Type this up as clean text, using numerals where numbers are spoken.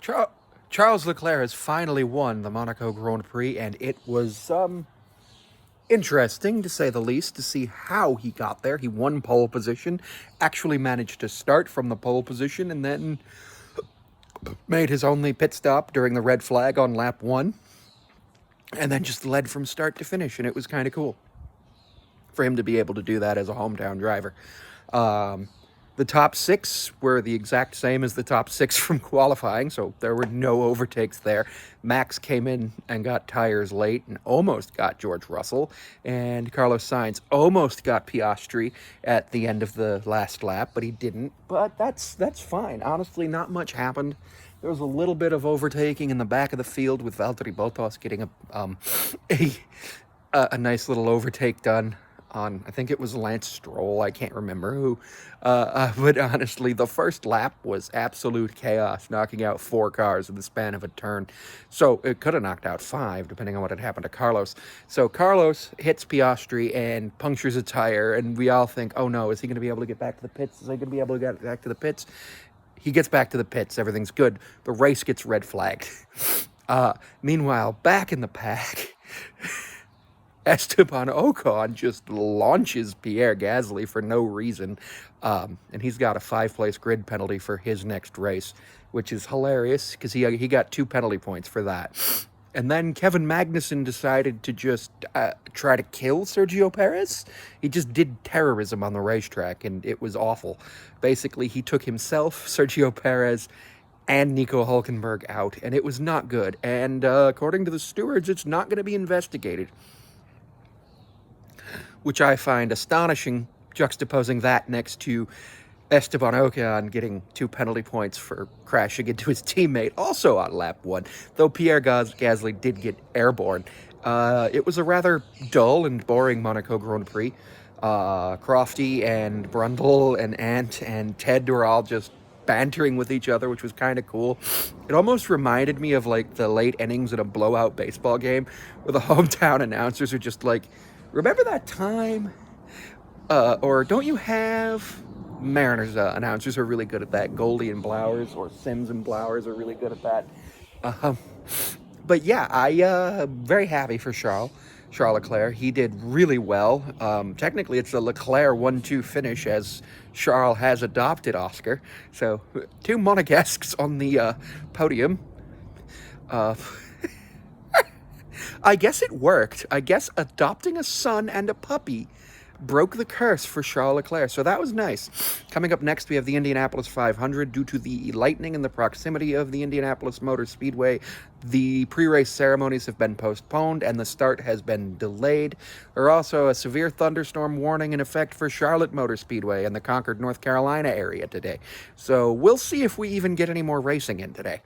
Char- Charles Leclerc has finally won the Monaco Grand Prix, and it was interesting, to say the least, to see how he got there. He won pole position, actually managed to start from the pole position, and then made his only pit stop during the red flag on lap one, and then just led from start to finish, and it was kind of cool for him to be able to do that as a hometown driver. Um, the top six were the exact same as the top six from qualifying, so there were no overtakes there. Max came in and got tires late and almost got George Russell, and Carlos Sainz almost got Piastri at the end of the last lap, but he didn't. But that's fine. Honestly, not much happened. There was a little bit of overtaking in the back of the field with Valtteri Bottas getting a, a nice little overtake done on, I think it was Lance Stroll, I can't remember who. But honestly, the first lap was absolute chaos, knocking out 4 cars in the span of a turn. So it could have knocked out 5, depending on what had happened to Carlos. So Carlos hits Piastri and punctures a tire, and we all think, oh no, is he going to be able to get back to the pits? Is he going to be able to get back to the pits? He gets back to the pits, everything's good. The race gets red flagged. Meanwhile, back in the pack, Esteban Ocon just launches Pierre Gasly for no reason, and he's got a 5-place grid penalty for his next race, which is hilarious because he got 2 penalty points for that. And then Kevin Magnussen decided to just try to kill Sergio Perez. He just did terrorism on the racetrack, and it was awful. Basically, he took himself, Sergio Perez, and Nico Hulkenberg out, and it was not good. And according to the stewards, it's not going to be investigated, which I find astonishing, juxtaposing that next to Esteban Ocon getting 2 penalty points for crashing into his teammate, also on lap 1, though Pierre Gasly did get airborne. It was a rather dull and boring Monaco Grand Prix. Crofty and Brundle and Ant and Ted were all just bantering with each other, which was kind of cool. It almost reminded me of like the late innings in a blowout baseball game where the hometown announcers are just like, remember that time? Or don't you have... Mariners announcers are really good at that. Goldie and Blowers, or Sims and Blowers, are really good at that. But yeah, I very happy for Charles Leclerc. He did really well. Technically, it's a Leclerc 1-2 finish, as Charles has adopted Oscar. So 2 Monegasques on the podium. I guess it worked. I guess adopting a son and a puppy broke the curse for Charles Leclerc, so that was nice. Coming up next, we have the Indianapolis 500. Due to the lightning and the proximity of the Indianapolis Motor Speedway, the pre-race ceremonies have been postponed and the start has been delayed. There's also a severe thunderstorm warning in effect for Charlotte Motor Speedway and the Concord, North Carolina area today. So we'll see if we even get any more racing in today.